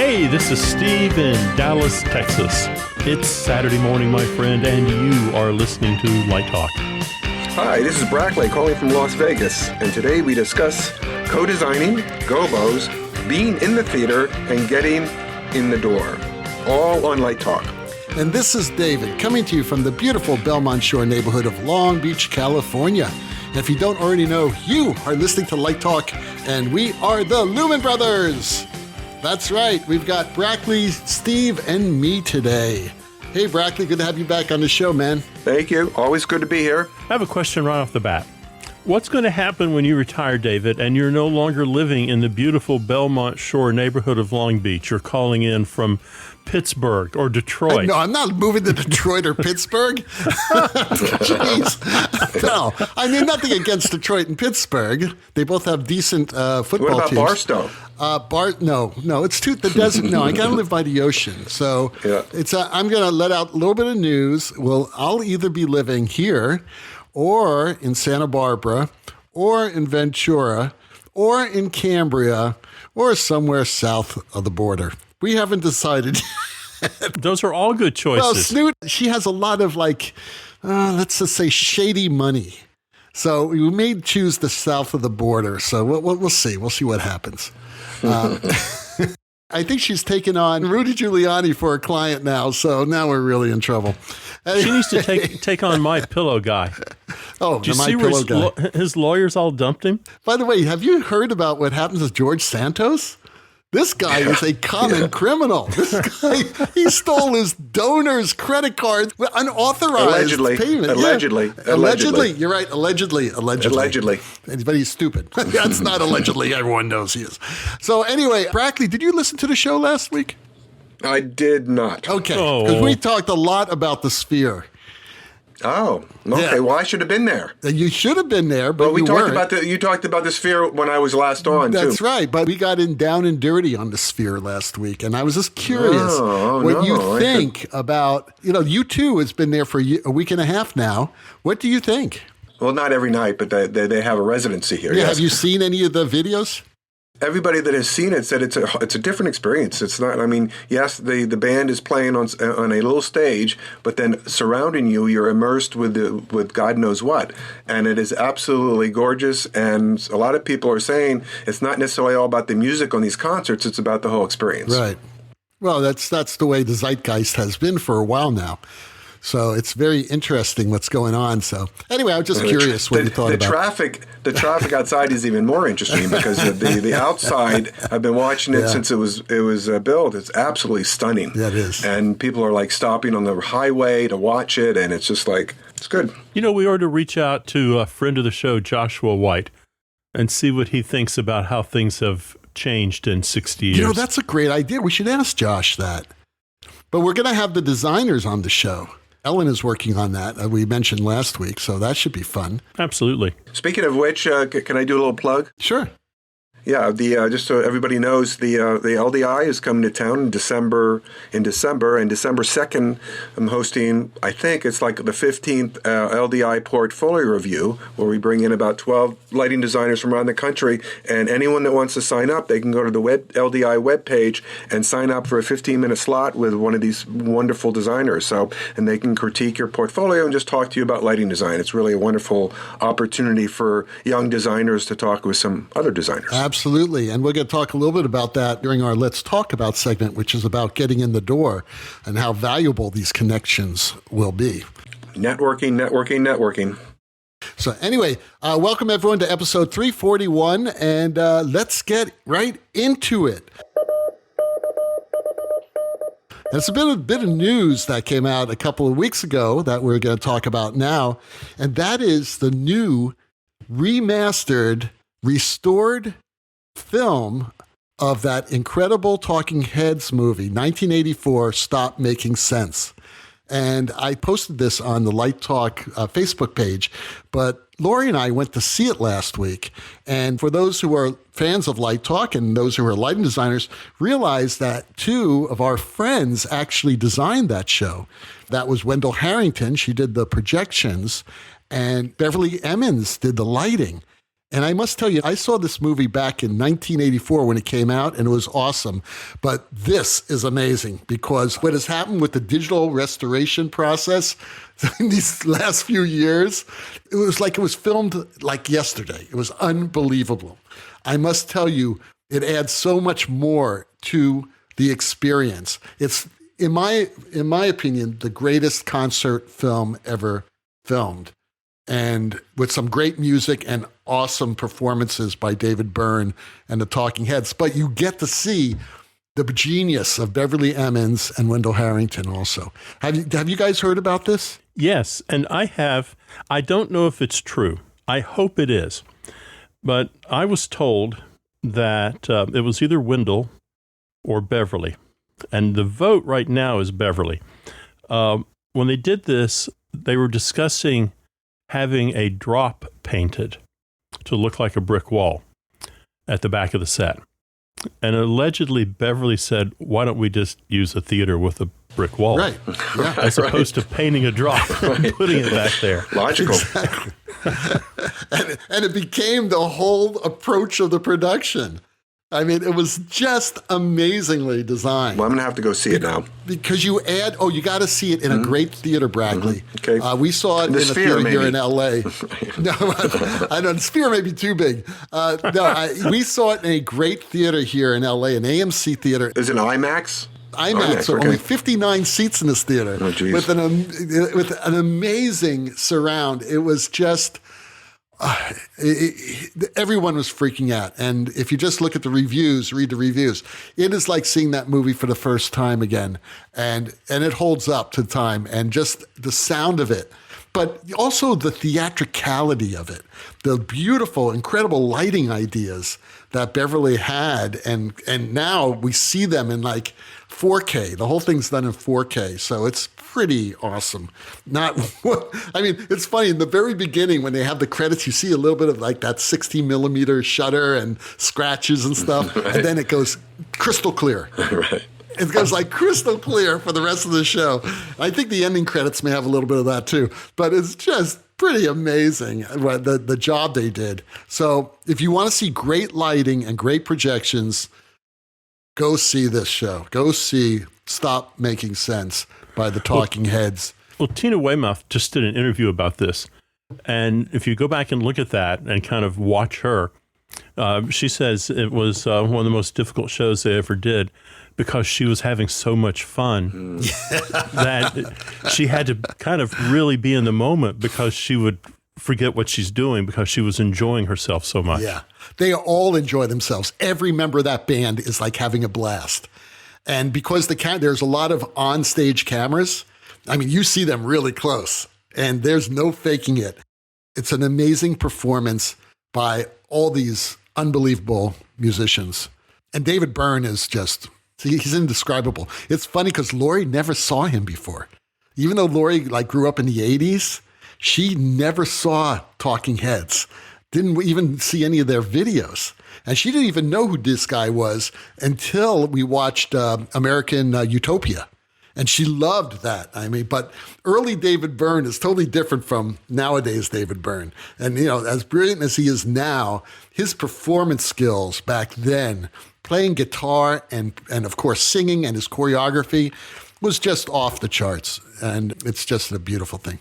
Hey, this is Steve in Dallas, Texas. It's Saturday morning, my friend, and you are listening to Light Talk. Hi, this is Brackley calling from Las Vegas, and today we discuss co-designing, gobos, being in the theater, and getting in the door. All on Light Talk. And this is David, coming to you from the beautiful Belmont Shore neighborhood of Long Beach, California. And if you don't already know, you are listening to Light Talk, and we are the Lumen Brothers. That's right, we've got Brackley, Steve, and me today. Hey, Brackley, good to have you back on the show, man. Thank you. Always good to be here. I have a question right off the bat. What's going to happen when you retire, David, and you're no longer living in the beautiful Belmont Shore neighborhood of Long Beach? You're calling in from Pittsburgh or Detroit. No, I'm not moving to Detroit or Pittsburgh. Jeez. No, I mean, nothing against Detroit and Pittsburgh. They both have decent football teams. What about Barstow? No, it's the desert. No, I gotta live by the ocean, so yeah. I'm gonna let out a little bit of news. Well, I'll either be living here, or in Santa Barbara, or in Ventura, or in Cambria, or somewhere south of the border. We haven't decided. Those are all good choices. Well, Snoot, she has a lot of let's just say shady money. So we may choose the south of the border. So we'll see. We'll see what happens. I think she's taken on Rudy Giuliani for a client now. So now we're really in trouble. She needs to take on my pillow guy. Oh, did you see where his lawyers all dumped him? By the way, have you heard about what happens with George Santos? This guy is a common criminal. This guy, he stole his donor's credit card with unauthorized payment. Allegedly. You're right. Allegedly. But he's stupid. That's not allegedly. Everyone knows he is. So anyway, Brackley, did you listen to the show last week? I did not. Okay. Because we talked a lot about the sphere. Oh, okay. Yeah. Well, I should have been there. You should have been there, but you weren't. You talked about the sphere when I was last on, too. That's right, but we got down and dirty on the sphere last week, and I was just curious what you think about, U2 has been there for a week and a half now. What do you think? Well, not every night, but they have a residency here. Yeah, yes. Have you seen any of the videos? Everybody that has seen it said it's a different experience. It's not. I mean, yes, the band is playing on a little stage, but then surrounding you, you're immersed with God knows what, and it is absolutely gorgeous. And a lot of people are saying it's not necessarily all about the music on these concerts; it's about the whole experience. Right. Well, that's the way the zeitgeist has been for a while now. So it's very interesting what's going on. So anyway, I was just curious what you thought about the traffic outside is even more interesting because the outside. I've been watching it since it was built. It's absolutely stunning. Yeah, it is. And people are stopping on the highway to watch it, and it's just it's good. We ought to reach out to a friend of the show, Joshua White, and see what he thinks about how things have changed in 60 years. That's a great idea. We should ask Josh that. But we're going to have the designers on the show. Ellen is working on that, we mentioned last week, so that should be fun. Absolutely. Speaking of which, can I do a little plug? Sure. Yeah, just so everybody knows, the LDI is coming to town in December, and December 2nd, I'm hosting, I think it's the 15th LDI Portfolio Review, where we bring in about 12 lighting designers from around the country, and anyone that wants to sign up, they can go to the LDI webpage and sign up for a 15-minute slot with one of these wonderful designers. And they can critique your portfolio and just talk to you about lighting design. It's really a wonderful opportunity for young designers to talk with some other designers. Absolutely. And we're going to talk a little bit about that during our Let's Talk About segment, which is about getting in the door and how valuable these connections will be. Networking. So anyway, welcome everyone to episode 341, and let's get right into it. There's a bit of news that came out a couple of weeks ago that we're going to talk about now, and that is the new remastered, restored film of that incredible Talking Heads movie, 1984, Stop Making Sense. And I posted this on the Light Talk Facebook page, but Lori and I went to see it last week. And for those who are fans of Light Talk and those who are lighting designers, realize that two of our friends actually designed that show. That was Wendall Harrington. She did the projections, and Beverly Emmons did the lighting. And I must tell you, I saw this movie back in 1984 when it came out, and it was awesome. But this is amazing because what has happened with the digital restoration process in these last few years, it was like it was filmed like yesterday. It was unbelievable. I must tell you, it adds so much more to the experience. It's, in my opinion, the greatest concert film ever filmed. And with some great music and awesome performances by David Byrne and the Talking Heads. But you get to see the genius of Beverly Emmons and Wendall Harrington also. Have you guys heard about this? Yes, and I have. I don't know if it's true. I hope it is. But I was told that it was either Wendall or Beverly. And the vote right now is Beverly. When they did this, they were discussing having a drop painted to look like a brick wall at the back of the set. And allegedly, Beverly said, why don't we just use a theater with a brick wall? Right. Yeah. As opposed to painting a drop and putting it back there. Logical. Exactly. and it became the whole approach of the production. I mean, it was just amazingly designed. Well, I'm going to have to go see it now. Because you got to see it in a great theater, Brackley. Okay. We saw it in a Sphere, theater here in maybe. L.A. No, I know, the Sphere may be too big. We saw it in a great theater here in L.A., an AMC theater. Is it IMAX? IMAX, so okay. only 59 seats in this theater. Oh, geez. With an amazing surround. It was just... everyone was freaking out. And if you just look at the reviews, read the reviews, it is like seeing that movie for the first time again. And it holds up to time, and just the sound of it, but also the theatricality of it, the beautiful, incredible lighting ideas that Beverly had. And now we see them in like 4K. The whole thing's done in 4K. So it's pretty awesome. It's funny, in the very beginning when they have the credits, you see a little bit of like that 16 millimeter shutter and scratches and stuff. Right. And then it goes crystal clear. Right. It goes like crystal clear for the rest of the show. I think the ending credits may have a little bit of that too, but it's just pretty amazing the job they did. So if you want to see great lighting and great projections, go see this show. Go see Stop Making Sense by the Talking Heads. Well, Tina Weymouth just did an interview about this. And if you go back and look at that and kind of watch her, she says it was one of the most difficult shows they ever did because she was having so much fun that she had to kind of really be in the moment because she would forget what she's doing because she was enjoying herself so much. Yeah, they all enjoy themselves. Every member of that band is like having a blast. And because there's a lot of on-stage cameras, I mean, you see them really close, and there's no faking it. It's an amazing performance by all these unbelievable musicians. And David Byrne is he's indescribable. It's funny because Lori never saw him before. Even though Lori grew up in the 80s, she never saw Talking Heads, didn't even see any of their videos. And she didn't even know who this guy was until we watched American Utopia. And she loved that. I mean, but early David Byrne is totally different from nowadays David Byrne. And, as brilliant as he is now, his performance skills back then, playing guitar and of course singing, and his choreography was just off the charts. And it's just a beautiful thing.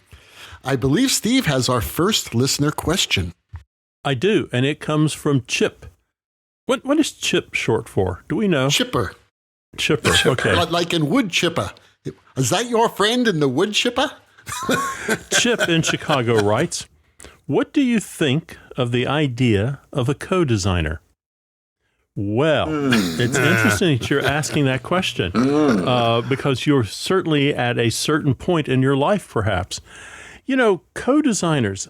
I believe Steve has our first listener question. I do, and it comes from Chip. What is Chip short for? Do we know? Chipper. Chipper, okay. Like in wood chipper. Is that your friend in the wood chipper? Chip in Chicago writes, what do you think of the idea of a co-designer? Well, it's interesting that you're asking that question because you're certainly at a certain point in your life, perhaps. Co-designers,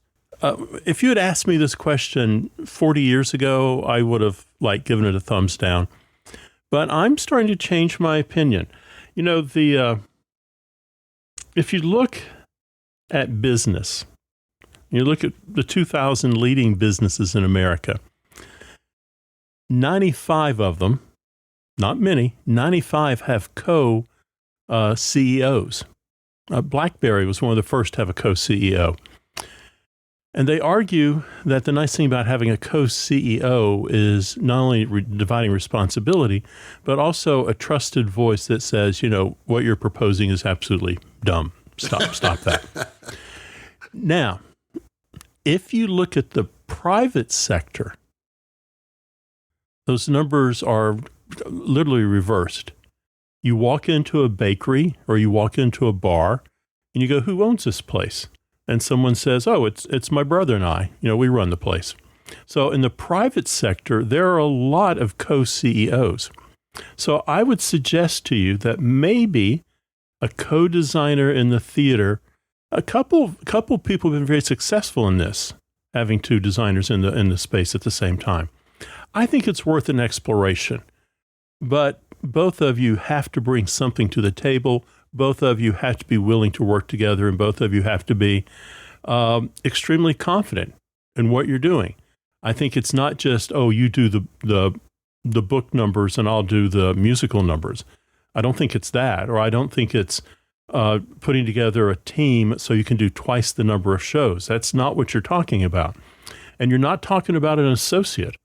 if you had asked me this question 40 years ago, I would have given it a thumbs down. But I'm starting to change my opinion. If you look at business, you look at the 2,000 leading businesses in America, 95 of them, not many, 95 have co-CEOs. BlackBerry was one of the first to have a co-CEO. And they argue that the nice thing about having a co-CEO is not only dividing responsibility, but also a trusted voice that says, what you're proposing is absolutely dumb. Stop that. Now, if you look at the private sector, those numbers are literally reversed. You walk into a bakery or you walk into a bar and you go, who owns this place? And someone says, oh, it's my brother and I. We run the place. So in the private sector, there are a lot of co-CEOs. So I would suggest to you that maybe a co-designer in the theater, a couple people have been very successful in this, having two designers in the space at the same time. I think it's worth an exploration. But both of you have to bring something to the table. Both of you have to be willing to work together, and both of you have to be extremely confident in what you're doing. I think it's not just, you do the book numbers and I'll do the musical numbers. I don't think it's that, or I don't think it's putting together a team so you can do twice the number of shows. That's not what you're talking about. And you're not talking about an associate.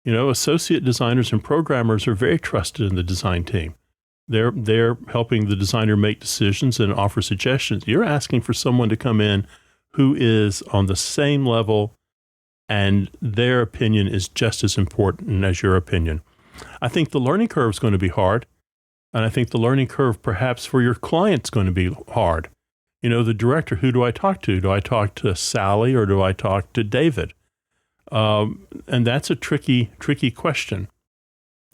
Associate designers and programmers are very trusted in the design team. They're helping the designer make decisions and offer suggestions. You're asking for someone to come in who is on the same level, and their opinion is just as important as your opinion. I think the learning curve is going to be hard, and I think the learning curve perhaps for your client's going to be hard. The director, who do I talk to? Do I talk to Sally or do I talk to David? And that's a tricky question.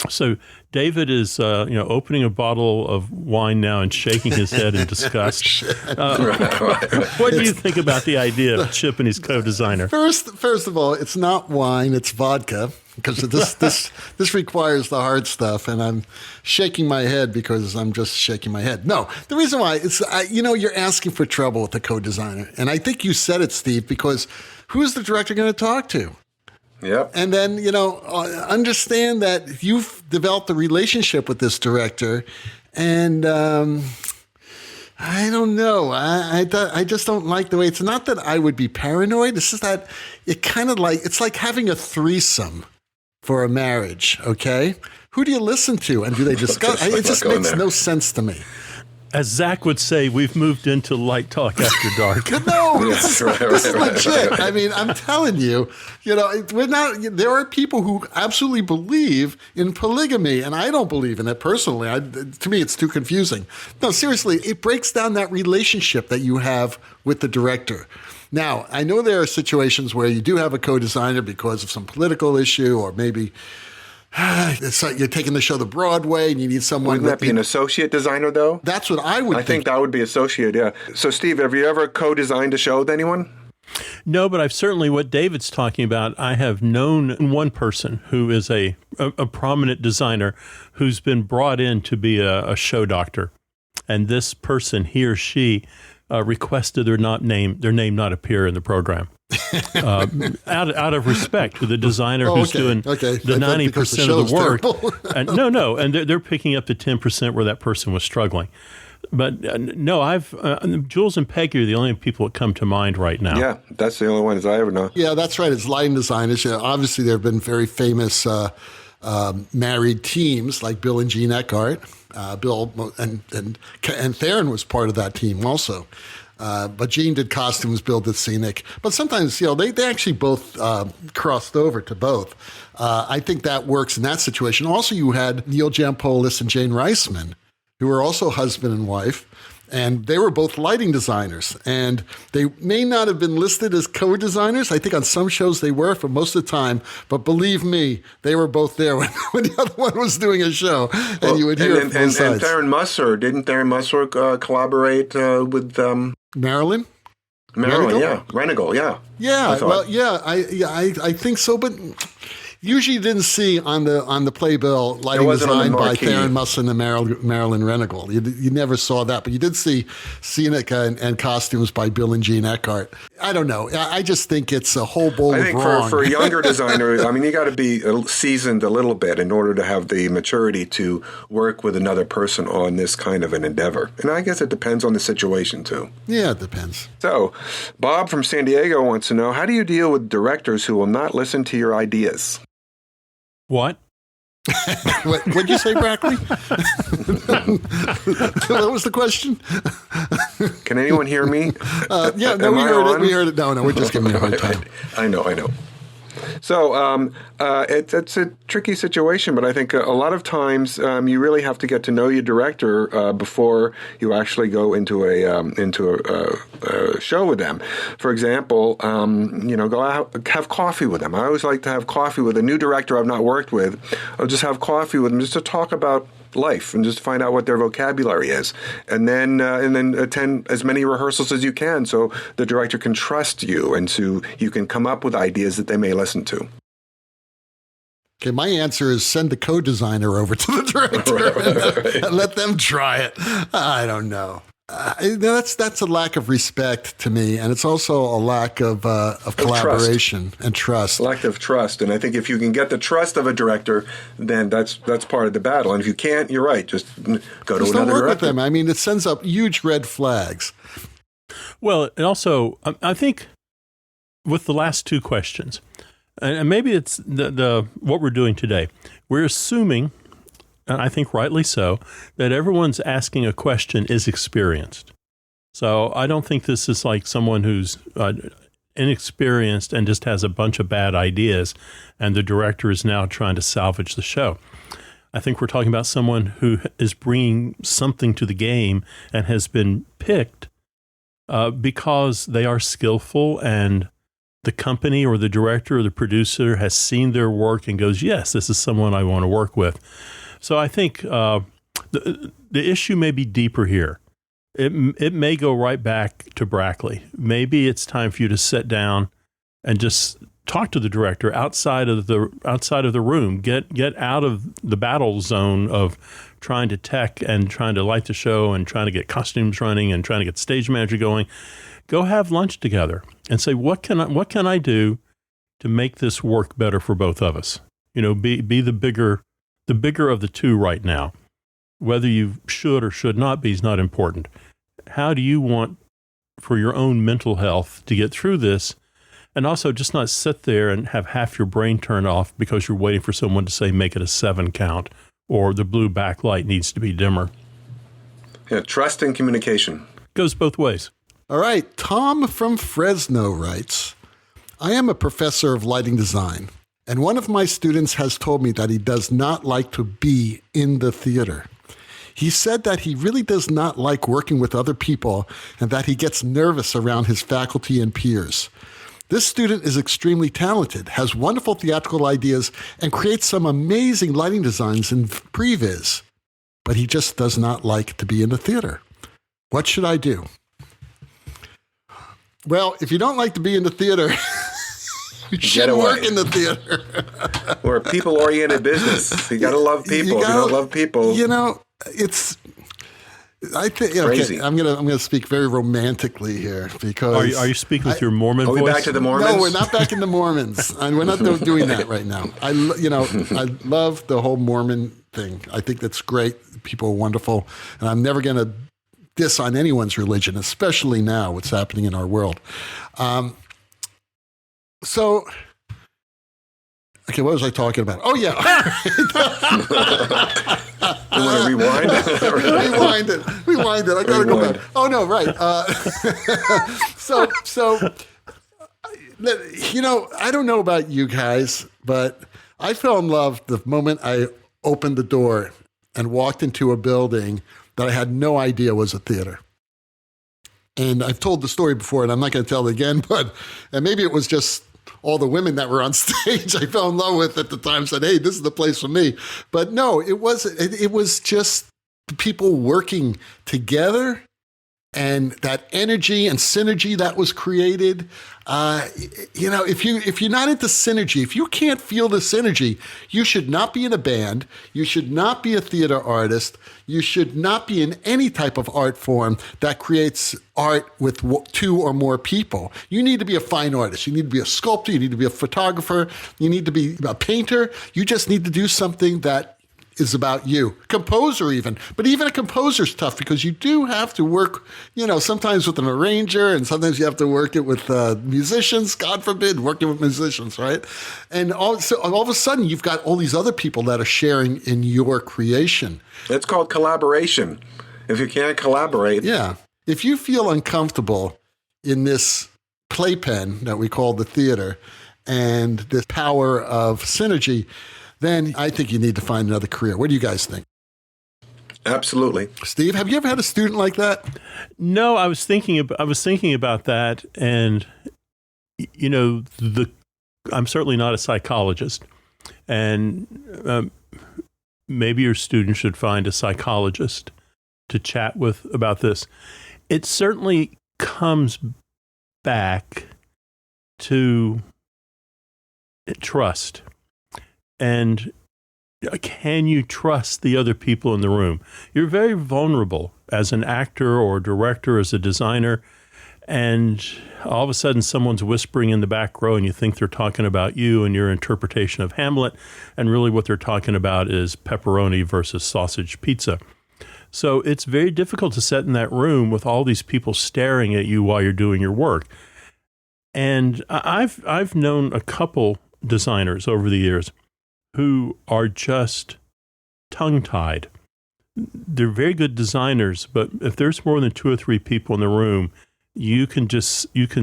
So David is, opening a bottle of wine now and shaking his head in disgust. What do you think about the idea of Chip and his co-designer? First of all, it's not wine; it's vodka, because this requires the hard stuff, and I'm shaking my head because I'm just shaking my head. No, the reason why is, you're asking for trouble with the co-designer, and I think you said it, Steve, because who's the director going to talk to? Yep. And then, understand that you've developed a relationship with this director. And I don't know. I just don't like the way, it's not that I would be paranoid. It's just that it's like having a threesome for a marriage, okay? Who do you listen to? And do they discuss? It just makes no sense to me. As Zach would say, we've moved into light talk after dark. No, this is legit. I mean, I'm telling you, we're not. There are people who absolutely believe in polygamy, and I don't believe in it personally. To me, it's too confusing. No, seriously, it breaks down that relationship that you have with the director. Now, I know there are situations where you do have a co-designer because of some political issue, or maybe it's like you're taking the show to Broadway and you need someone. Wouldn't that be an associate designer, though? That's what I would think. I think that would be associate, yeah. So, Steve, have you ever co-designed a show with anyone? No, but I've certainly, what David's talking about, I have known one person who is a prominent designer who's been brought in to be a show doctor. And this person, he or she, requested their name not appear in the program. Out of respect to the designer who's doing the 90% of the work. And, no, and they're picking up the 10% where that person was struggling. But no, Jules and Peggy are the only people that come to mind right now. Yeah, that's the only ones I ever know. Yeah, that's right. It's lighting designers. Obviously, there have been very famous married teams like Bill and Jean Eckhart. Bill and Theron was part of that team also. But Gene did costumes, Bill did scenic. But sometimes, they actually both crossed over to both. I think that works in that situation. Also, you had Neil Jampolis and Jane Reisman, who were also husband and wife. And they were both lighting designers. And they may not have been listed as co-designers. I think on some shows they were for most of the time. But believe me, they were both there when the other one was doing a show. And you would hear it from both sides. And Theron Musser, didn't Theron Musser collaborate with Marilyn? Marilyn, yeah. Renegal, yeah. Yeah, well, yeah, I think so. But usually you didn't see on the playbill lighting design by Theron Musson and Marilyn Renigal. You never saw that, but you did see scenic and costumes by Bill and Jean Eckhart. I don't know. I just think it's a whole bowl of wrong. I think for a younger designer, I mean, you got to be seasoned a little bit in order to have the maturity to work with another person on this kind of an endeavor. And I guess it depends on the situation, too. Yeah, it depends. So, Bob from San Diego wants to know, how do you deal with directors who will not listen to your ideas? What? What'd you say, Brackley? What was the question? Can anyone hear me? Yeah, no, we heard it. No, we're just giving you a hard time. I know. So it's a tricky situation, but I think a lot of times you really have to get to know your director before you actually go into a show with them. For example, go out, have coffee with them. I always like to have coffee with a new director I've not worked with. I'll just have coffee with them just to talk about life and just find out what their vocabulary is, and then attend as many rehearsals as you can so the director can trust you and so you can come up with ideas that they may listen to. Okay, my answer is send the co-designer over to the director and let them try it. I don't know. That's a lack of respect to me, and it's also a lack of collaboration and trust. Lack of trust, and I think if you can get the trust of a director, then that's part of the battle. And if you can't, you're right. Just go to another don't work director. With them. I mean, it sends up huge red flags. Well, and also, I think with the last two questions, and maybe it's the what we're doing today, we're assuming, and I think rightly so, that everyone's asking a question is experienced. So I don't think this is like someone who's inexperienced and just has a bunch of bad ideas, and the director is now trying to salvage the show. I think we're talking about someone who is bringing something to the game and has been picked because they are skillful, and the company or the director or the producer has seen their work and goes, yes, this is someone I want to work with. So I think the issue may be deeper here. It may go right back to Brackley. Maybe it's time for you to sit down and just talk to the director outside of the room. Get out of the battle zone of trying to tech and trying to light the show and trying to get costumes running and trying to get stage manager going. Go have lunch together and say, what can I do to make this work better for both of us? Be the bigger of the two right now. Whether you should or should not be is not important. How do you want for your own mental health to get through this? And also just not sit there and have half your brain turned off because you're waiting for someone to say, make it a 7 count, or the blue backlight needs to be dimmer. Yeah, trust and communication. Goes both ways. All right. Tom from Fresno writes, I am a professor of lighting design, and one of my students has told me that he does not like to be in the theater. He said that he really does not like working with other people and that he gets nervous around his faculty and peers. This student is extremely talented, has wonderful theatrical ideas, and creates some amazing lighting designs in previs, but he just does not like to be in the theater. What should I do? Well, if you don't like to be in the theater, you shouldn't work in the theater. We're a people-oriented business. You got to love people. If you don't love people, it's. I think crazy. Okay, I'm gonna speak very romantically here because are you speaking with your Mormon voice? Are we back to the Mormons? No, we're not back in the Mormons, and we're not doing that right now. I love the whole Mormon thing. I think that's great. People are wonderful, and I'm never gonna diss on anyone's religion, especially now what's happening in our world. So. Okay, what was I talking about? Oh, yeah. You want to rewind? Rewind it. I got to go back. Oh, no, right. I don't know about you guys, but I fell in love the moment I opened the door and walked into a building that I had no idea was a theater. And I've told the story before, and I'm not going to tell it again, and maybe it was just all the women that were on stage I fell in love with at the time said, hey, this is the place for me. But no, it wasn't. It was just people working together and that energy and synergy that was created. If you're not into synergy, if you can't feel the synergy, you should not be in a band. You should not be a theater artist. You should not be in any type of art form that creates art with two or more people. You need to be a fine artist. You need to be a sculptor. You need to be a photographer. You need to be a painter. You just need to do something that is about you. Composer even. But even a composer's tough because you do have to work, sometimes with an arranger, and sometimes you have to work it with musicians, God forbid, working with musicians, right? And all of a sudden, you've got all these other people that are sharing in your creation. It's called collaboration. If you can't collaborate. Yeah. If you feel uncomfortable in this playpen that we call the theater and this power of synergy, then I think you need to find another career. What do you guys think? Absolutely. Steve, have you ever had a student like that? No, I was thinking about that, and I'm certainly not a psychologist, and maybe your student should find a psychologist to chat with about this. It certainly comes back to trust. And can you trust the other people in the room? You're very vulnerable as an actor or director, as a designer, and all of a sudden someone's whispering in the back row and you think they're talking about you and your interpretation of Hamlet, and really what they're talking about is pepperoni versus sausage pizza. So it's very difficult to sit in that room with all these people staring at you while you're doing your work. And I've known a couple designers over the years who are just tongue-tied. They're very good designers, but if there's more than 2 or 3 people in the room, you can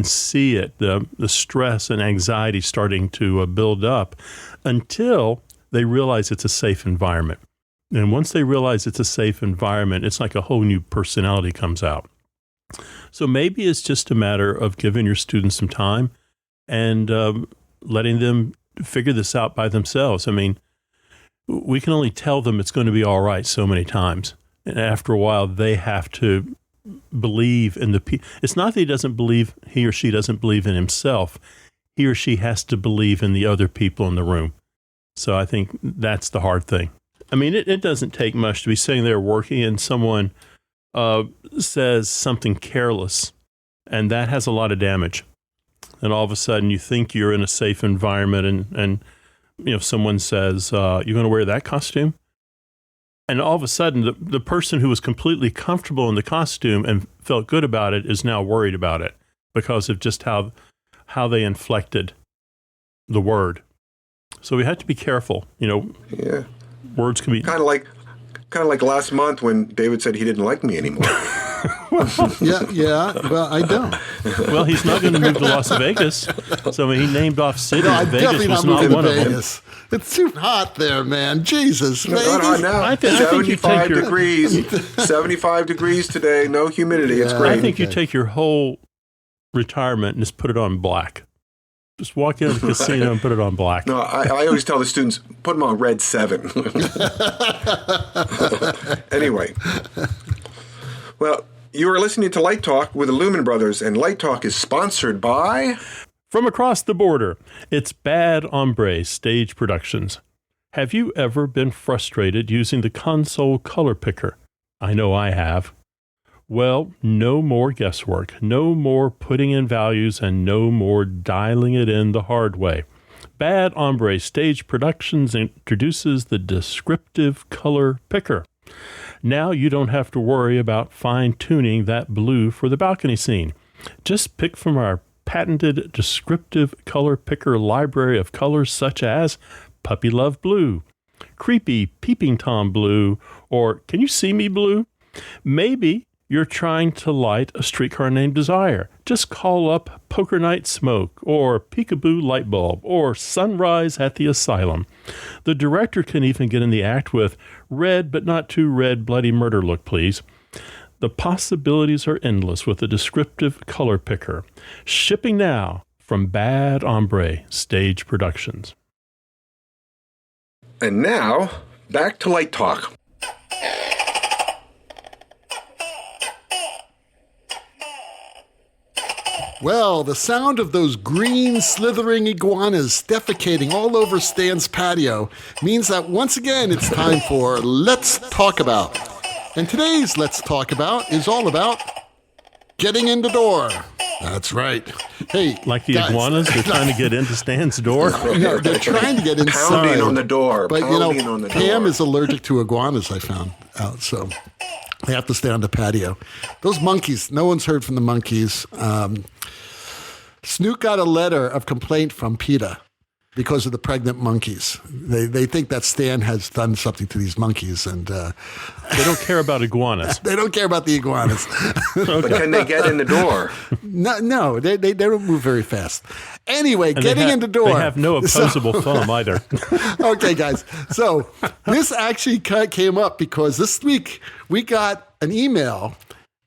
see it, the stress and anxiety starting to build up until they realize it's a safe environment. And once they realize it's a safe environment, it's like a whole new personality comes out. So maybe it's just a matter of giving your students some time and letting them figure this out by themselves. I mean, we can only tell them it's going to be all right so many times. And after a while, they have to believe in it's not that he or she doesn't believe in himself. He or she has to believe in the other people in the room. So I think that's the hard thing. I mean, it doesn't take much to be sitting there working and someone says something careless, and that has a lot of damage. And all of a sudden you think you're in a safe environment and someone says, you're going to wear that costume? And all of a sudden the person who was completely comfortable in the costume and felt good about it is now worried about it because of just how they inflected the word. So we have to be careful. Yeah. Words can be kind of like last month when David said he didn't like me anymore. Yeah. Well, I don't. Well, he's not going to move to Las Vegas. So he named off cities. No, I'm Vegas definitely was not moving not one to of them. Vegas. It's too hot there, man. Jesus, Not Vegas. hot now. I think you 75 take degrees. 75 degrees today. No humidity. It's Yeah. great. I think you take your whole retirement and just put it on black. Just walk into the casino and put it on black. No, I always tell the students, put them on red 7. Anyway. Well, you are listening to Light Talk with the Lumen Brothers, and Light Talk is sponsored by... From across the border, it's Bad Hombre Stage Productions. Have you ever been frustrated using the console color picker? I know I have. Well, no more guesswork, no more putting in values, and no more dialing it in the hard way. Bad Hombre Stage Productions introduces the descriptive color picker. Now you don't have to worry about fine-tuning that blue for the balcony scene. Just pick from our patented descriptive color picker library of colors such as Puppy Love Blue, Creepy Peeping Tom Blue, or Can You See Me Blue? Maybe you're trying to light a streetcar named Desire. Just call up Poker Night Smoke or Peekaboo Light Bulb or Sunrise at the Asylum. The director can even get in the act with red but not too red bloody murder look, please. The possibilities are endless with the descriptive color picker. Shipping now from Bad Hombre Stage Productions. And now, back to Light Talk. Well, the sound of those green slithering iguanas defecating all over Stan's patio means that once again it's time for Let's Talk About. And today's Let's Talk About is all about getting in the door. That's right. Hey, Like the guys, iguanas, they're trying to get into Stan's door. No, they're trying to get inside. Pounding on the door. But, Pounding on the Pam door. is allergic to iguanas, I found out, so they have to stay on the patio. Those monkeys, no one's heard from the monkeys. Snoot got a letter of complaint from PETA because of the pregnant monkeys. They think that Stan has done something to these monkeys, and They don't care about iguanas. they don't care about the iguanas. But can they get in the door? No, they don't move very fast. Anyway, And getting in the door. They have no opposable thumb either. Okay, guys. So this actually came up because this week we got an email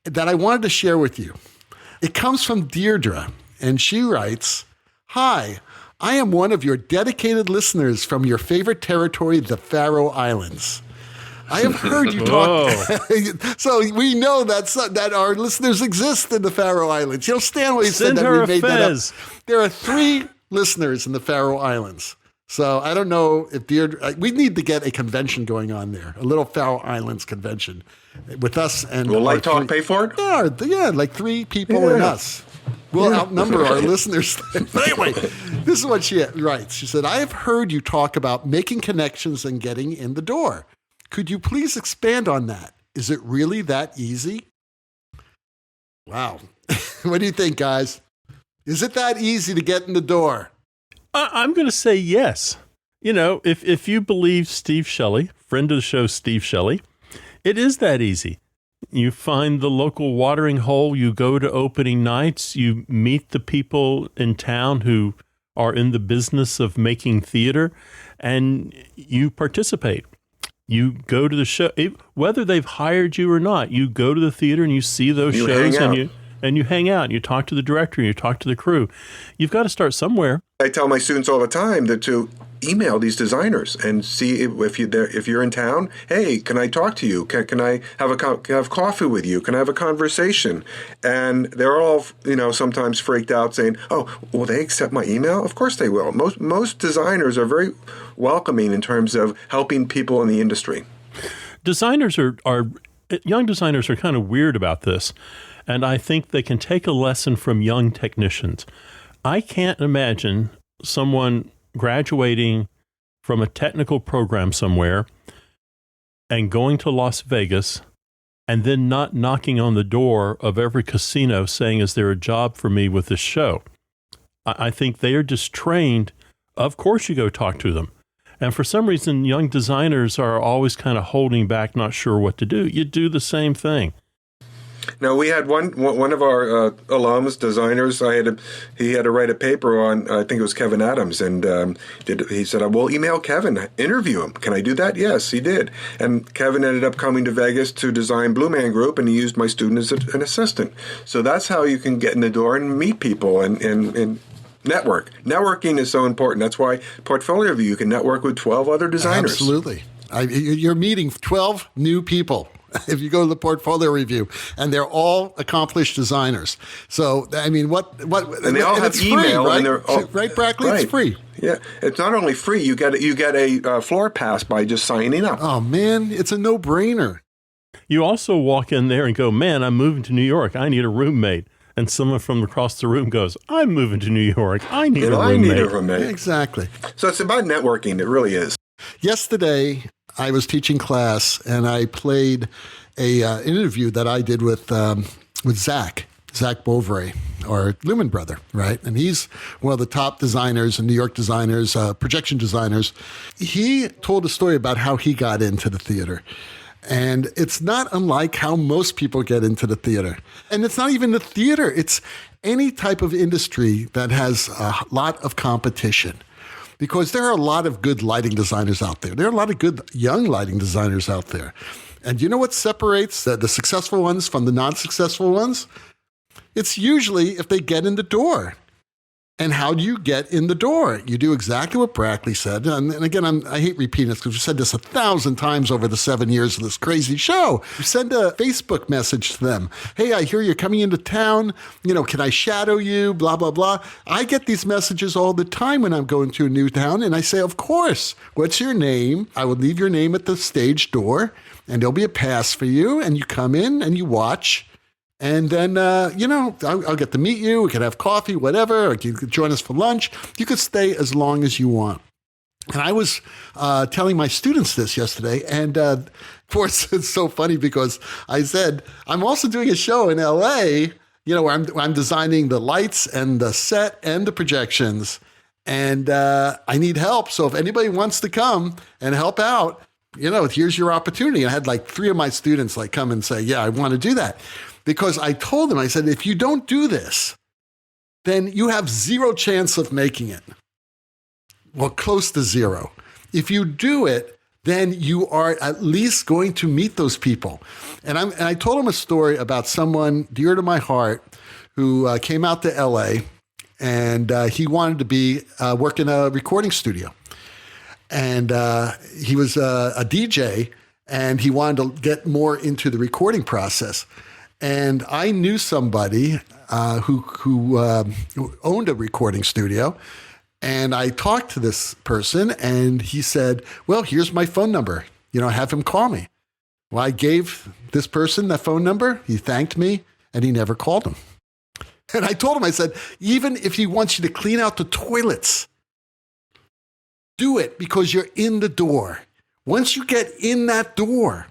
that I wanted to share with you. It comes from Deirdre, and she writes, "Hi, I am one of your dedicated listeners from your favorite territory, the Faroe Islands. I have heard you talk." So we know that our listeners exist in the Faroe Islands. You'll stand when he said Send that her we a made that up. fez. There are 3 listeners in the Faroe Islands. So I don't know if Deirdre, we need to get a convention going on there, a little Faroe Islands convention with us and. Will our Light Talk 3 pay for it? Yeah, like 3 people and us. We'll outnumber our listeners. But anyway, this is what she writes. She said, "I have heard you talk about making connections and getting in the door. Could you please expand on that? Is it really that easy?" Wow. What do you think, guys? Is it that easy to get in the door? I'm going to say yes. You know, if you believe Steve Shelley, friend of the show Steve Shelley, it is that easy. You find the local watering hole, you go to opening nights, you meet the people in town who are in the business of making theater, and you participate. You go to the show, whether they've hired you or not, you go to the theater and you see those You shows hang out. and you hang out, and you talk to the director, and you talk to the crew. You've got to start somewhere. I tell my students all the time that to email these designers and see if you're in town. Hey, can I talk to you? Can I have coffee with you? Can I have a conversation? And they're all sometimes freaked out, saying, "Oh, will they accept my email?" Of course they will. Most designers are very welcoming in terms of helping people in the industry. Designers are young designers are kind of weird about this, and I think they can take a lesson from young technicians. I can't imagine someone graduating from a technical program somewhere and going to Las Vegas and then not knocking on the door of every casino saying, "Is there a job for me with this show?" I think they are just trained. Of course you go talk to them. And for some reason, young designers are always kind of holding back, not sure what to do. You do the same thing. Now, we had one of our alums, designers. He had to write a paper on, I think it was Kevin Adams, and he said, "I will email Kevin, interview him. Can I do that?" Yes, he did. And Kevin ended up coming to Vegas to design Blue Man Group, and he used my student as an assistant. So that's how you can get in the door and meet people and network. Networking is so important. That's why Portfolio Review, you can network with 12 other designers. Absolutely. You're meeting 12 new people if you go to the Portfolio Review, and they're all accomplished designers. So, I mean, and they all have it's email, free, right? and they're all, right, Brackley? right. It's free. Yeah, it's not only free. You get a floor pass by just signing up. Oh man, it's a no-brainer. You also walk in there and go, "Man, I'm moving to New York. I need a roommate." And someone from across the room goes, "I'm moving to New York. I need a roommate." I need a roommate. Exactly. So it's about networking. It really is. Yesterday, I was teaching class, and I played a interview that I did with Zach Bovray, our Lumen brother, right? And he's one of the top designers and New York designers, projection designers. He told a story about how he got into the theater. And it's not unlike how most people get into the theater. And it's not even the theater. It's any type of industry that has a lot of competition. Because there are a lot of good lighting designers out there. There are a lot of good young lighting designers out there. And you know what separates the successful ones from the non-successful ones? It's usually if they get in the door. And how do you get in the door? You do exactly what Brackley said. And again, I hate repeating this because we've said this 1,000 times over the 7 years of this crazy show. You send a Facebook message to them. Hey, I hear you're coming into town. Can I shadow you? Blah, blah, blah. I get these messages all the time when I'm going to a new town. And I say, of course, what's your name? I would leave your name at the stage door and there'll be a pass for you. And you come in and you watch. And then, I'll get to meet you. We can have coffee, whatever. Or you could join us for lunch. You could stay as long as you want. And I was telling my students this yesterday. And of course, it's so funny because I said, I'm also doing a show in LA, where I'm designing the lights and the set and the projections. And I need help. So if anybody wants to come and help out, here's your opportunity. And I had like 3 of my students come and say, yeah, I want to do that. Because I told them, I said, if you don't do this, then you have 0 chance of making it. Well, close to 0. If you do it, then you are at least going to meet those people. And I told them a story about someone dear to my heart who came out to LA and he wanted to work in a recording studio. And he was a DJ and he wanted to get more into the recording process. And I knew somebody who owned a recording studio. And I talked to this person and he said, well, here's my phone number. Have him call me. Well, I gave this person that phone number. He thanked me and he never called him. And I told him, I said, even if he wants you to clean out the toilets, do it because you're in the door. Once you get in that door,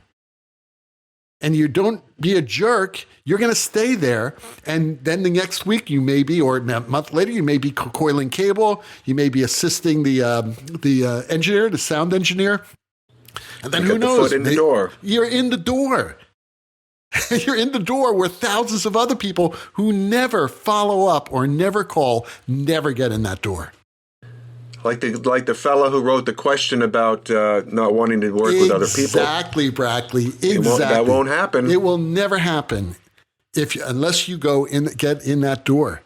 and you don't be a jerk, you're going to stay there. And then the next week you may be, or a month later, you may be coiling cable. You may be assisting the engineer, the sound engineer. And then who knows? Foot in the door. You're in the door. You're in the door where thousands of other people who never follow up or never call, never get in that door. Like the fellow who wrote the question about not wanting to work with other people. Exactly, Brackley. Exactly. That won't happen. It will never happen unless you get in that door.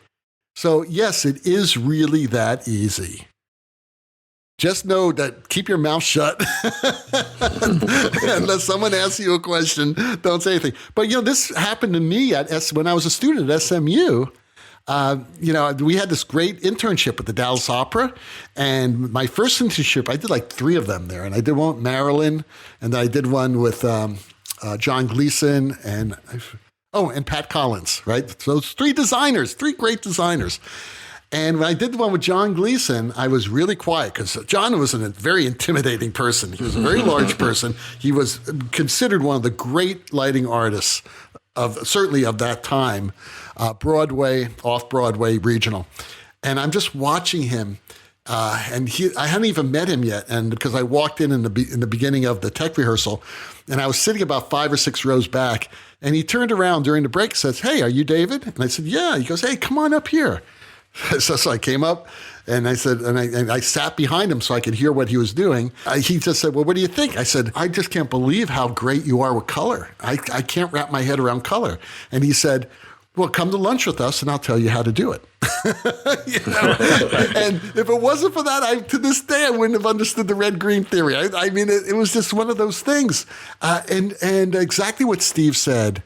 So yes, it is really that easy. Just know that keep your mouth shut. Unless someone asks you a question, don't say anything. But this happened to me when I was a student at SMU. We had this great internship at the Dallas Opera, and my first internship, I did like 3 of them there, and I did one with Marilyn, and then I did one with John Gleason and Pat Collins, right? So those 3 great designers. And when I did the one with John Gleason, I was really quiet because John was a very intimidating person. He was a very large person. He was considered one of the great lighting artists certainly of that time. Broadway, off-Broadway, regional. And I'm just watching him, and I hadn't even met him yet, and because I walked in the beginning of the tech rehearsal, and I was sitting about 5 or 6 rows back, and he turned around during the break and says, hey, are you David? And I said, yeah. He goes, hey, come on up here. So I came up, and I said, and I sat behind him so I could hear what he was doing. He just said, well, what do you think? I said, I just can't believe how great you are with color. I can't wrap my head around color. And he said, well, come to lunch with us and I'll tell you how to do it. And if it wasn't for that, to this day, I wouldn't have understood the red-green theory. I mean, it was just one of those things. And exactly what Steve said,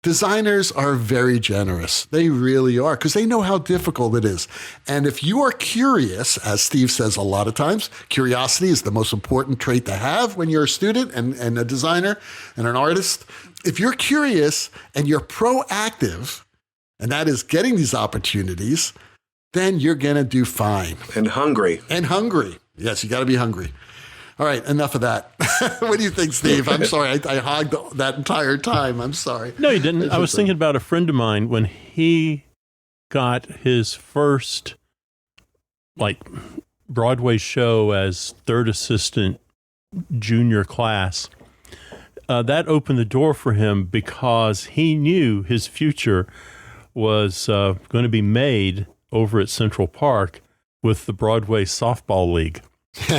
designers are very generous. They really are, because they know how difficult it is. And if you are curious, as Steve says a lot of times, curiosity is the most important trait to have when you're a student and a designer and an artist. If you're curious and you're proactive, and that is getting these opportunities, then you're going to do fine. And hungry. Yes, you got to be hungry. All right, enough of that. What do you think, Steve? I'm sorry. I hogged that entire time. I'm sorry. No, you didn't. I was thinking about a friend of mine when he got his first Broadway show as third assistant junior class. That opened the door for him because he knew his future was going to be made over at Central Park with the Broadway Softball League.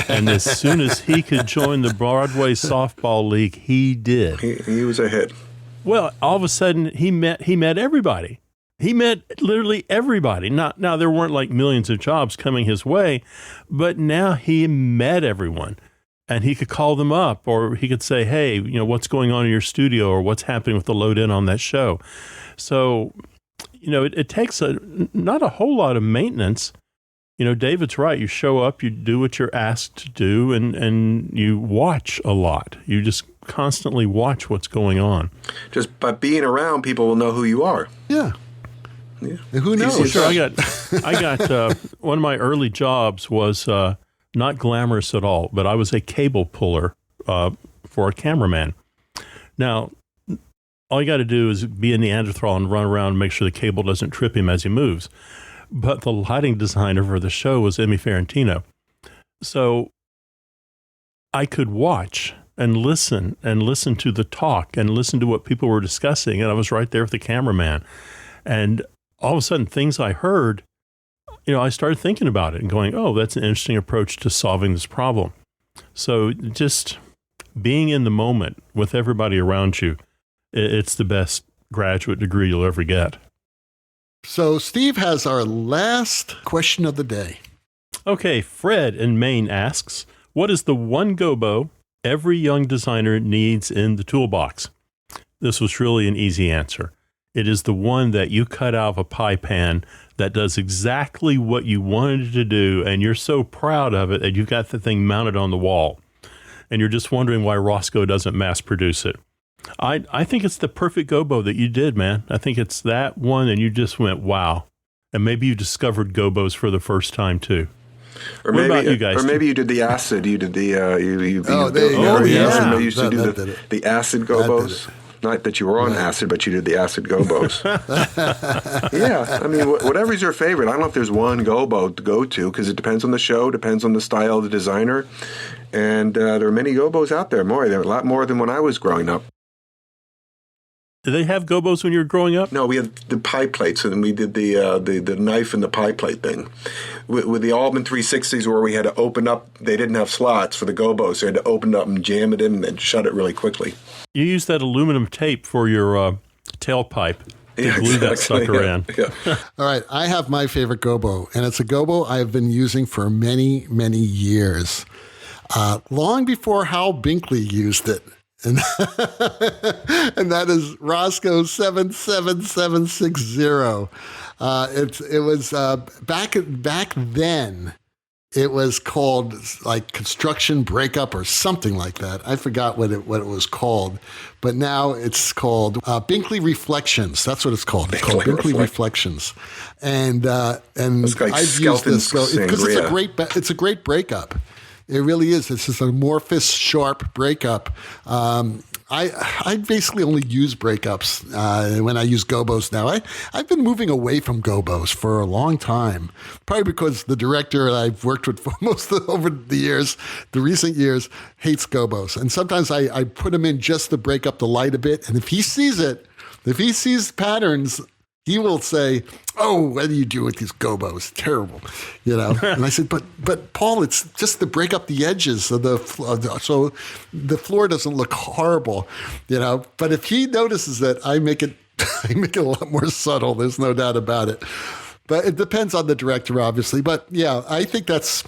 And as soon as he could join the Broadway Softball League, he did. He was a hit. Well, all of a sudden, he met everybody. He met literally everybody. Now, there weren't like millions of jobs coming his way, but now he met everyone. And he could call them up, or he could say, hey, what's going on in your studio, or what's happening with the load in on that show. So, it takes not a whole lot of maintenance. David's right. You show up, you do what you're asked to do, and you watch a lot. You just constantly watch what's going on. Just by being around, people will know who you are. Yeah. And who knows? Well, sure. I got one of my early jobs was not glamorous at all, but I was a cable puller for a cameraman. Now, all you got to do is be a Neanderthal and run around and make sure the cable doesn't trip him as he moves. But the lighting designer for the show was Emmy Ferrantino. So I could watch and listen to the talk and listen to what people were discussing. And I was right there with the cameraman. And all of a sudden, things I heard, I started thinking about it and going, oh, that's an interesting approach to solving this problem. So just being in the moment with everybody around you, it's the best graduate degree you'll ever get. So Steve has our last question of the day. Okay, Fred in Maine asks, what is the one gobo every young designer needs in the toolbox? This was really an easy answer. It is the one that you cut out of a pie pan that does exactly what you wanted it to do, and you're so proud of it that you've got the thing mounted on the wall, and you're just wondering why Roscoe doesn't mass produce it. I think it's the perfect gobo that you did, man. I think it's that one, and you just went, wow. And maybe you discovered gobos for the first time, too. Or what maybe, about you guys? Or maybe you did the acid. You did the yeah. You used to do the acid gobos. Not that you were on acid, but you did the acid gobos. Yeah, I mean, whatever's your favorite. I don't know if there's one gobo to go to, because it depends on the show, depends on the style of the designer. And there are many gobos out there. There are a lot more than when I was growing up. Did they have gobos when you were growing up? No, we had the pie plates, and we did the knife and the pie plate thing. With the Altman 360s, where we had to open up, they didn't have slots for the gobos, so you had to open it up and jam it in and then shut it really quickly. You used that aluminum tape for your tailpipe to glue that sucker in. Yeah. All right, I have my favorite gobo, and it's a gobo I've been using for many, many years, long before Hal Binkley used it. And, and that is Roscoe 77760. It was back then. It was called like Construction Breakup or something like that. I forgot what it was called, but now it's called Binkley Reflections. That's what it's called. It's called Binkley Reflections, and it's like I've used this because it's a great breakup. It really is. This is an amorphous, sharp breakup. I basically only use breakups when I use gobos now. I've been moving away from gobos for a long time, probably because the director I've worked with for over the years, the recent years, hates gobos. And sometimes I put him in just to break up the light a bit. And if he sees patterns, he will say, "Oh, what do you do with these gobos? Terrible," And I said, "But Paul, it's just to break up the edges so the floor doesn't look horrible, But if he notices that I make it a lot more subtle, there's no doubt about it. But it depends on the director, obviously. But yeah, I think that's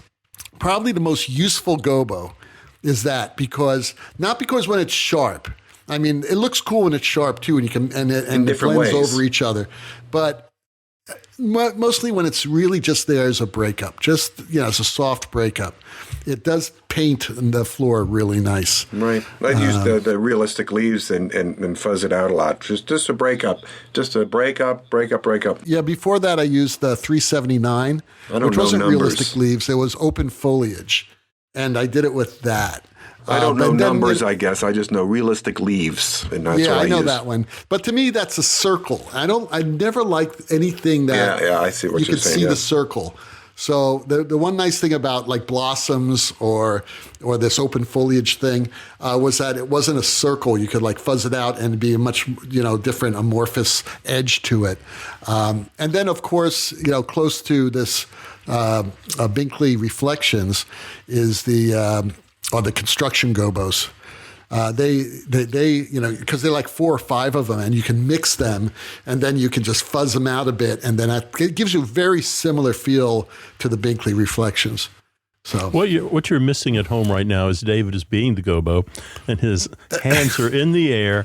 probably the most useful gobo. Is that not because when it's sharp. I mean, it looks cool when it's sharp too, and you can and it blends over each other. But mostly when it's really just there as a breakup, just as a soft breakup, it does paint the floor really nice. Right. I'd use the realistic leaves and fuzz it out a lot. Just a breakup, breakup. Yeah. Before that, I used the 379, which wasn't realistic leaves; it was open foliage, and I did it with that. I don't know numbers, I guess. I just know realistic leaves, and that's what I know use. that one. But to me, that's a circle. I never liked anything that I see what you you're could saying, see the circle. So the one nice thing about like blossoms or this open foliage thing was that it wasn't a circle. You could like fuzz it out and be a much different amorphous edge to it. And then of course close to this Binkley Reflections is the construction gobos. They because they're like 4 or 5 of them, and you can mix them, and then you can just fuzz them out a bit, and then it gives you a very similar feel to the Binkley Reflections. So what you're missing at home right now is David is being the gobo, and his hands are in the air,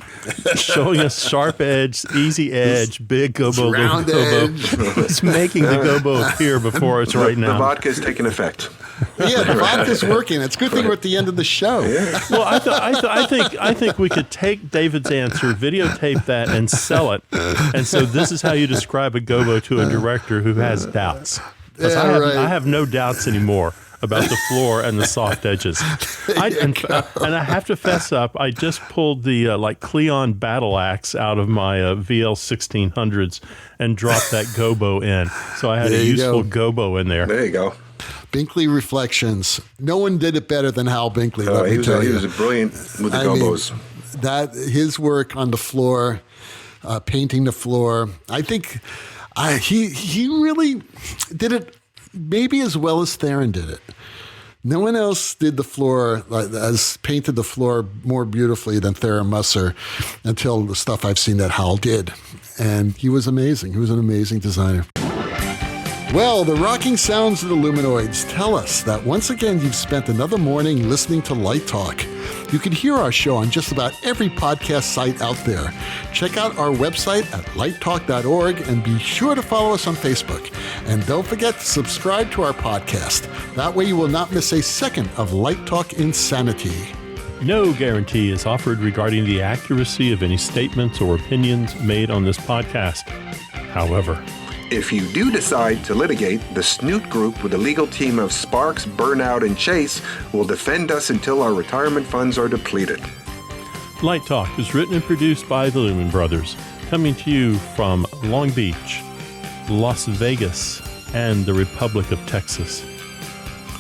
showing us sharp edge, easy edge, big gobo, round gobo. He's making the gobo appear before us right now. The vodka is taking effect. Yeah, the vodka's working. It's a good thing we're at the end of the show. Yeah. Well, I think we could take David's answer, videotape that, and sell it. And so this is how you describe a gobo to a director who has doubts. Because I have no doubts anymore about the floor and the soft edges. And I have to fess up, I just pulled the Cleon battle axe out of my VL 1600s and dropped that gobo in. So I had a useful gobo in there. There you go. Binkley Reflections. No one did it better than Hal Binkley. He was brilliant with the gobos. That his work on the floor, painting the floor. I think he really did it maybe as well as Theron did it. No one else did the floor, painted the floor more beautifully than Theron Musser until the stuff I've seen that Hal did. And he was amazing. He was an amazing designer. Well, the rocking sounds of the Luminoids tell us that once again you've spent another morning listening to Light Talk. You can hear our show on just about every podcast site out there. Check out our website at lighttalk.org and be sure to follow us on Facebook. And don't forget to subscribe to our podcast. That way you will not miss a second of Light Talk insanity. No guarantee is offered regarding the accuracy of any statements or opinions made on this podcast. However, if you do decide to litigate, the Snoot Group with a legal team of Sparks, Burnout, and Chase will defend us until our retirement funds are depleted. Light Talk is written and produced by the Lumen Brothers, coming to you from Long Beach, Las Vegas, and the Republic of Texas.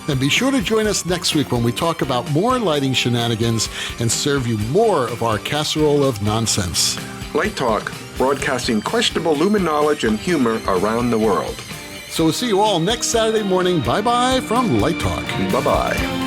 And be sure to join us next week when we talk about more lighting shenanigans and serve you more of our casserole of nonsense. Light Talk, broadcasting questionable Lumen knowledge and humor around the world. So we'll see you all next Saturday morning. Bye-bye from Light Talk. Bye-bye.